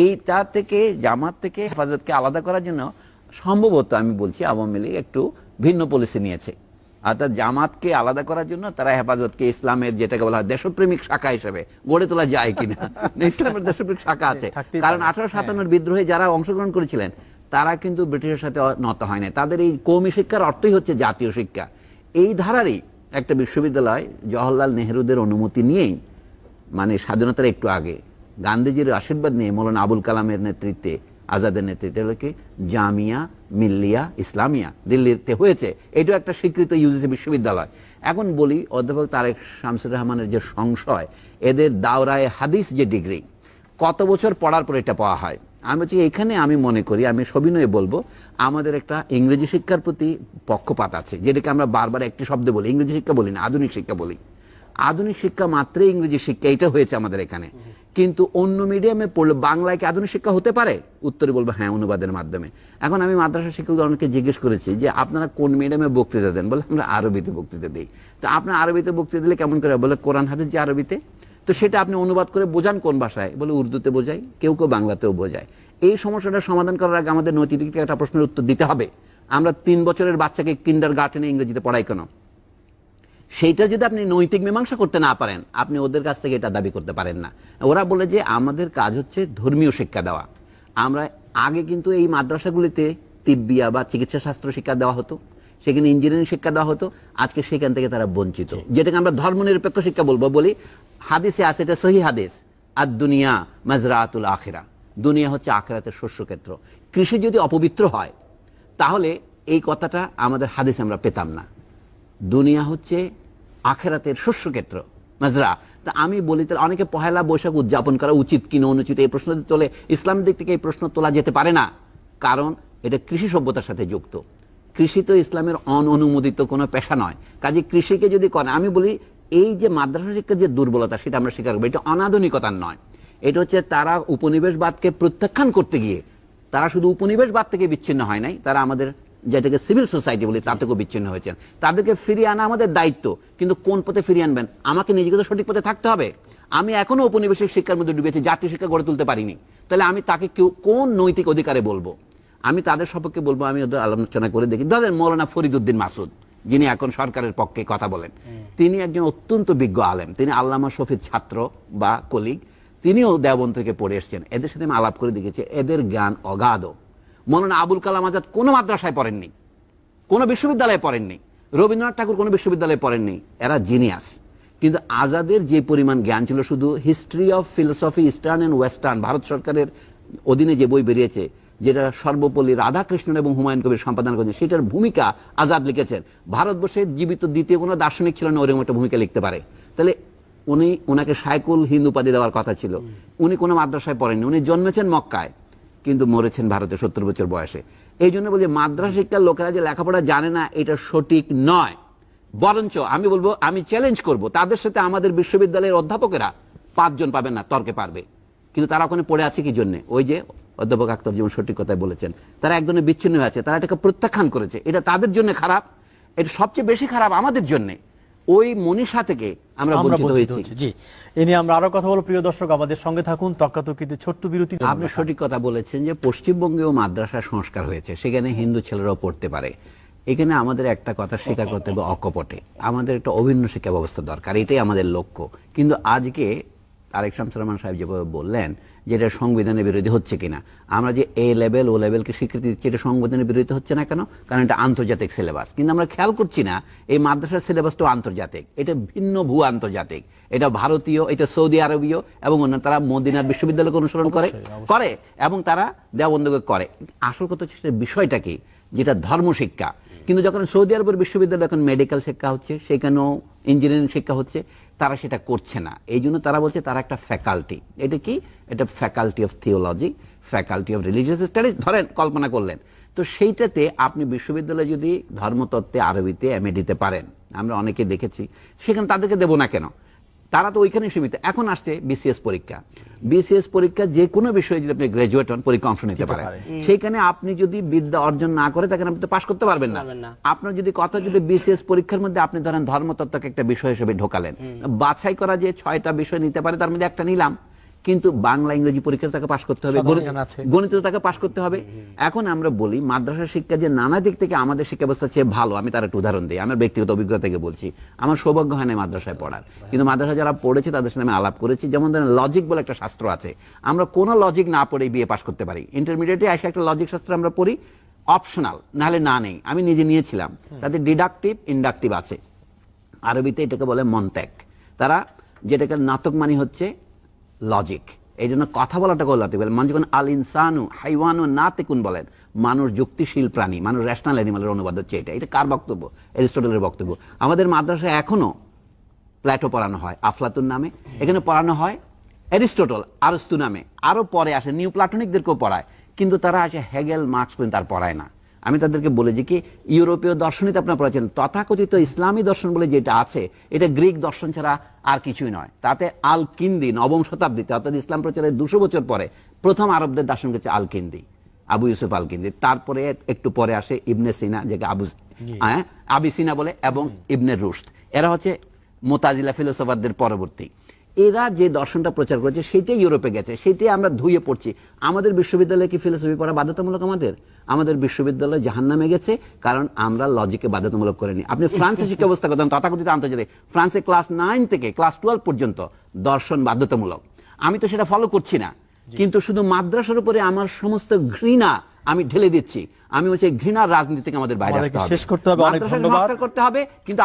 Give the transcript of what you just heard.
এইটা থেকে জামাত থেকে হেফাজতকে আলাদা করার জন্য সম্ভবত আমি বলছি আওয়ামী লীগ একটু ভিন্ন পলিসি নিয়েছে। অর্থাৎ জামাতকে আলাদা করার জন্য তারা হেফাজতকে ইসলামের যেটাকে বলা হয় দেশপ্রেমিক শাখা হিসেবে গড়ে তোলা যায় কিনা। ইসলামের দেশপ্রেমিক শাখা আছে, কারণ 1857 বিদ্রোহে যারা অংশগ্রহণ করেছিলেন তারা কিন্তু ব্রিটিশের সাথে নত হয় না। তাদের এই কওমি শিক্ষার অর্থই হচ্ছে জাতীয় শিক্ষা। এই ধারারই একটা বিশ্ববিদ্যালয় জওহরলাল নেহরুদের অনুমতি নিয়েই, মানে স্বাধীনতার একটু আগে গান্ধীজির আশীর্বাদ নিয়ে মৌলানা আবুল কালামের নেতৃত্বে, আজাদের নেতৃত্বে হচ্ছে জামিয়া মিল্লিয়া ইসলামিয়া দিল্লিতে হয়েছে। এটাও একটা স্বীকৃত ইউজিসি বিশ্ববিদ্যালয়। এখন বলি অধ্যাপক তারেক শামসুর রহমানের যে সংশয়, এদের দাওরায়ে হাদিস যে ডিগ্রি কত বছর পড়ার পর এটা পাওয়া হয়। আমি বলছি এখানে আমি মনে করি, আমি সবিনয়ে বলবো, আমাদের একটা ইংরেজি শিক্ষার প্রতি পক্ষপাত আছে, যেটাকে আমরা বারবার একটি শব্দে বলি, ইংরেজি শিক্ষা বলি না, আধুনিক শিক্ষা বলি। আধুনিক শিক্ষা মাত্রই ইংরেজি শিক্ষা, এটা হয়েছে আমাদের এখানে। কিন্তু অন্য মিডিয়ামে পড়লে বাংলায় কি আধুনিক শিক্ষা হতে পারে? উত্তরে বলবো হ্যাঁ, অনুবাদের মাধ্যমে। এখন আমি মাদ্রাসা শিক্ষক অনেকে জিজ্ঞেস করেছি যে আপনারা কোন মিডিয়ামে বক্তৃতা দেন? বলে আমরা আরবিতে বক্তৃতা দিই। তো আপনার আরবিতে বক্তৃতা দিলে কেমন করে? বলে কোরআন হাদিস যে আরবিতে, তো সেটা আপনি অনুবাদ করে বোঝান কোন ভাষায়? বলে উর্দুতে বোঝাই, কেউ কেউ বাংলাতেও বোঝায়। এই সমস্যাটা সমাধান করার আগে আমাদের নৈতিক একটা প্রশ্নের উত্তর দিতে হবে। আমরা 3 বছরের বাচ্চাকে কিন্ডারগার্টেনে ইংরেজিতে পড়াই কেন? সেইটা যদি আপনি নৈতিক মীমাংসা করতে না পারেন, আপনি ওদের কাছ থেকে এটা দাবি করতে পারেন না। ওরা বলে যে আমাদের কাজ হচ্ছে ধর্মীয় শিক্ষা দেওয়া। আমরা আগে কিন্তু এই মাদ্রাসাগুলিতে তিব্বিয়া বা চিকিৎসা শাস্ত্র শিক্ষা দেওয়া হতো, সেখানে ইঞ্জিনিয়ারিং শিক্ষা দেওয়া হতো। আজকে সেখান থেকে তারা বঞ্চিত, যেটাকে আমরা ধর্মনিরপেক্ষ শিক্ষা বলবো। বলি হাদিসে আছে, এটা সহি হাদিস, আর দুনিয়া মাজরাতুল আখিরা, দুনিয়া হচ্ছে আখিরাতের শস্যক্ষেত্র। কৃষি যদি অপবিত্র হয় তাহলে এই কথাটা আমাদের হাদিসে আমরা পেতাম না। দুনিয়া হচ্ছে আখিরাতের শস্যক্ষেত্র, মাজরা। তা আমি বলি তাহলে অনেকে পহেলা বৈশাখ উদযাপন করা উচিত কিনা অনুচিত, এই প্রশ্ন তোলে। ইসলামের দিক থেকে এই প্রশ্ন তোলা যেতে পারে না, কারণ এটা কৃষি সভ্যতার সাথে যুক্ত। কৃষি তো ইসলামের অননুমোদিত কোনো পেশা নয়। কাজে কৃষিকে যদি করে, আমি বলি এই যে মাদ্রাসা শিক্ষার যে দুর্বলতা, সেটা আমরা স্বীকার করবো। এটা অনাধুনিকতার নয়, এটা হচ্ছে তারা উপনিবেশবাদকে প্রত্যাখ্যান করতে গিয়ে তারা শুধু উপনিবেশবাদ থেকে বিচ্ছিন্ন হয় নাই, তারা আমাদের যেটাকে সিভিল সোসাইটি বলি তা থেকেও বিচ্ছিন্ন হয়েছেন। তাদেরকে ফিরিয়ে আনা আমাদের দায়িত্ব, কিন্তু কোন পথে ফিরিয়ে আনবেন? আমাকে নিজেকে তো সঠিক পথে থাকতে হবে। আমি এখনো উপনিবেশিক শিক্ষার মধ্যে ডুবেছি, জাতীয় শিক্ষা গড়ে তুলতে পারিনি। তাহলে আমি তাকে কোন নৈতিক অধিকারে বলবো? আমি তাদের সপক্ষে বলবো, আমি ওদের আলোচনা করে দেখি। ধরেন মৌলানা ফরিদউদ্দিন মাসুদ, যিনি এখন সরকারের পক্ষে কথা বলেন, তিনি একজন অত্যন্ত বিজ্ঞ আলেম। তিনি আল্লামা শফির ছাত্র বা কলিগ, তিনিও দেওবন্দ থেকে পড়ে এসছেন। এদের সাথে আমি আলাপ করে দেখেছি, এদের জ্ঞান অগাধ। মৌলানা আবুল কালাম আজাদ কোনো মাদ্রাসায় পড়েননি, কোনো বিশ্ববিদ্যালয়ে পড়েননি, রবীন্দ্রনাথ ঠাকুর কোনো বিশ্ববিদ্যালয়ে পড়েননি। এরা জিনিয়াস। কিন্তু আজাদের যে পরিমাণ জ্ঞান ছিল, শুধু history of philosophy eastern and western, Bharat সরকারের অধীনে যে বই বেরিয়েছে, যেটা সর্বপল্লী রাধাকৃষ্ণন এবং হুমায়ুন কবির সম্পাদনা করেছেন, সেটার ভূমিকা আজাদ লিখেছেন। ভারতবর্ষের জীবিত দ্বিতীয় কোনো দার্শনিক ছিল না ওরকম একটা ভূমিকা লিখতে পারে। তাহলে ওনাকে শায়কুল হিন্দ উপাধি দেওয়ার কথা ছিল। উনি কোনো মাদ্রাসায় পড়েননি, উনি জন্মেছেন মক্কায় কিন্তু মরেছেন ভারতে 70 বছর বয়সে। এই জন্য বলছি মাদ্রাসা শিক্ষার লোকেরা যে লেখাপড়া জানে না, এটা সঠিক নয়। বরঞ্চ আমি বলবো, আমি চ্যালেঞ্জ করব, তাদের সাথে আমাদের বিশ্ববিদ্যালয়ের অধ্যাপকেরা 5 জন পাবেন না, তর্কে পারবে। কিন্তু তারা ওখানে পড়ে আছে কি জন্য? ওই যে অধ্যাপক আক্তার যেমন সঠিক কথাই বলেছেন, তারা একজনের বিচ্ছিন্ন হয়ে আছে, তারা এটাকে প্রত্যাখ্যান করেছে। এটা তাদের জন্য খারাপ, এটা সবচেয়ে বেশি খারাপ আমাদের জন্য। ওই মনীষা থেকে আমরা বঞ্চিত হয়েছি। জি, এ নিয়ে আমরা আরো কথা বলবো। প্রিয় দর্শক, আমাদের সঙ্গে থাকুন। তর্কাতর্কিতে ছোট্ট বিরতি। আপনি সঠিক কথা বলেছেন যে পশ্চিমবঙ্গেও মাদ্রাসা সংস্কার হয়েছে, সেখানে হিন্দু ছেলেরাও পড়তে পারে। এখানে আমাদের একটা কথা স্বীকার করতে হবে, অকপটে আমাদের একটা অভিন্ন শিক্ষা ব্যবস্থা দরকার, এটাই আমাদের লক্ষ্য। কিন্তু আজকে তারেক শামসুর রহমান সাহেব যেভাবে বললেন যে এটা সংবিধানের বিরোধী হচ্ছে কিনা, আমরা যে এ লেভেল ও লেভেলকে স্বীকৃতি দিচ্ছি, এটা সংবিধানের বিরোধী হচ্ছে না কেন? কারণ এটা আন্তর্জাতিক সিলেবাস। কিন্তু আমরা খেয়াল করছি না এই মাদ্রাসার সিলেবাসটাও আন্তর্জাতিক, এটা ভিন্ন ভূ আন্তর্জাতিক, এটা ভারতীয়, এটা সৌদি আরবীয় এবং অন্য। তারা মদিনার বিশ্ববিদ্যালয়কে অনুসরণ করে এবং তারা দেওবন্দকে করে। আসল কথা হচ্ছে বিষয়টা কি, যেটা ধর্ম শিক্ষা। কিন্তু যখন সৌদি আরবের বিশ্ববিদ্যালয় এখন মেডিকেল শিক্ষা হচ্ছে, সেখানেও ইঞ্জিনিয়ারিং শিক্ষা হচ্ছে, তারা সেটা করছে না। এই জন্য তারা বলছে তারা একটা ফ্যাকাল্টি। এটা কি? এটা faculty of theology, faculty of religious studies ধরেন, কল্পনা করলেন। তো সেইটাতে আপনি বিশ্ববিদ্যালয়ে যদি ধর্মতত্ত্বে আরবিতে এমএ দিতে পারেন, আমরা অনেকে দেখেছি, সেখানে তাদেরকে দেবো না কেন? তারা তো ওইখানে সীমিত। এখন আসছে বিসিএস পরীক্ষা। বিসিএস পরীক্ষা যে কোনো বিষয়ে যদি আপনি গ্রাজুয়েট হন, পরীক্ষা অংশ নিতে পারেন। সেইখানে আপনি যদি বিদ্যা অর্জন না করে থাকেন, আপনি তো পাশ করতে পারবেন না। আপনার যদি কথা, যদি বিসিএস পরীক্ষার মধ্যে আপনি ধরেন ধর্মতত্ত্বকে একটা বিষয় হিসেবে ঢোকালেন, বাছাই করা যে 6টা বিষয় নিতে পারে, তার মধ্যে একটা নিলাম, কিন্তু বাংলা ইংরেজি পরীক্ষা তাকে পাশ করতে হবে, সাধারণ আছে। গণিত তাকে পাশ করতে হবে। এখন আমরা বলি মাদ্রাসা শিক্ষা যে নানা দিক থেকে আমাদের শিক্ষা ব্যবস্থা চেয়ে ভালো। আমি তার একটা উদাহরণ দিই, আমার ব্যক্তিগত অভিজ্ঞতা থেকে বলছি। আমার সৌভাগ্য হয় না মাদ্রাসায় পড়ার, কিন্তু মাদ্রাসায় যারা পড়েছে তাদের সাথে আমি আলাপ করেছি। যেমন ধরেন লজিক বলে একটা শাস্ত্র আছে, আমরা কোনো লজিক না পড়ে বিয়ে পাশ করতে পারি। ইন্টারমিডিয়েটে এসে একটা লজিক শাস্ত্র আমরা পড়ি, অপশনাল, নাহলে না নেই। আমি নিজে নিয়েছিলাম, তাতে ডিডাকটিভ ইন্ডাকটিভ আছে। আরবিতে এটাকে বলে মন্তেক। তারা যেটাকে নাতক মানে হচ্ছে লজিক, এই জন্য কথা বলাটাকে লজিক বলে। মানুষ যখন আল ইনসানু হাইওয়ানু নাতিকুন বলেন, মানুষ যুক্তিশীল প্রাণী, মানুষ রেশনাল অ্যানিমালের অনুবাদ হচ্ছে এটা। এটা কার বক্তব্য? এরিস্টটলের বক্তব্য। আমাদের মাদ্রাসায় এখনো প্ল্যাটো পড়ানো হয় আফলাতুন নামে, এখানে পড়ানো হয় এরিস্টটল আরস্তু নামে, আরো পরে আসে নিউ প্লাটনিকদেরকেও পড়ায়, কিন্তু তারা আসে হেগেল মার্কস পর্যন্ত আর পড়ায় না। আমি তাদেরকে বলে যে কি ইউরোপীয় দর্শনীতে আপনারা পড়েছেন, তথাকথিত ইসলামী দর্শন বলে যেটা আছে এটা গ্রিক দর্শন ছাড়া আর কিছুই নয়। তাতে আল কিন্দি নবম শতাব্দীতে, অর্থাৎ ইসলাম প্রচারের 200 বছর পরে প্রথম আরবদের দার্শনিক হচ্ছে আল কিন্দি, আবু ইউসুফ আল কিন্দি। তারপরে একটু পরে আসে ইবনে সিনা, যেটা আবি সিনা বলে, এবং ইবনে রুশদ। এরা হচ্ছে মুতাজিলা ফিলোসফারদের পরবর্তী। এরা যে দর্শনটা প্রচার করেছে সেটাই ইউরোপে গেছে, সেটাই আমরা ধুয়ে পড়ছি। আমাদের বিশ্ববিদ্যালয়ে কি ফিলোসফি পড়া বাধ্যতামূলক? আমাদের বিশ্ববিদ্যালয় জাহান্নামে গেছে, কারণ আমরা লজিকে বাধ্যতামূলক করিনি। আপনি ফ্রান্সের শিক্ষা ব্যবস্থা করতেন তথাকথিত আন্তর্জাতিক, ফ্রান্সে ক্লাস 9 থেকে ক্লাস 12 পর্যন্ত দর্শন বাধ্যতামূলক। আমি তো সেটা ফলো করছি না, কিন্তু শুধু মাদ্রাসার উপরে আমার সমস্ত ঘৃণা আমি ঢেলে দিচ্ছি। আমি হচ্ছে ঘৃণার রাজনীতি থেকে আমাদের বাইরে আসতে হবে, শেষ করতে হবে। অনেক মাদ্রাসাকে ধন্যবাদ। সংস্কার করতে হবে, কিন্তু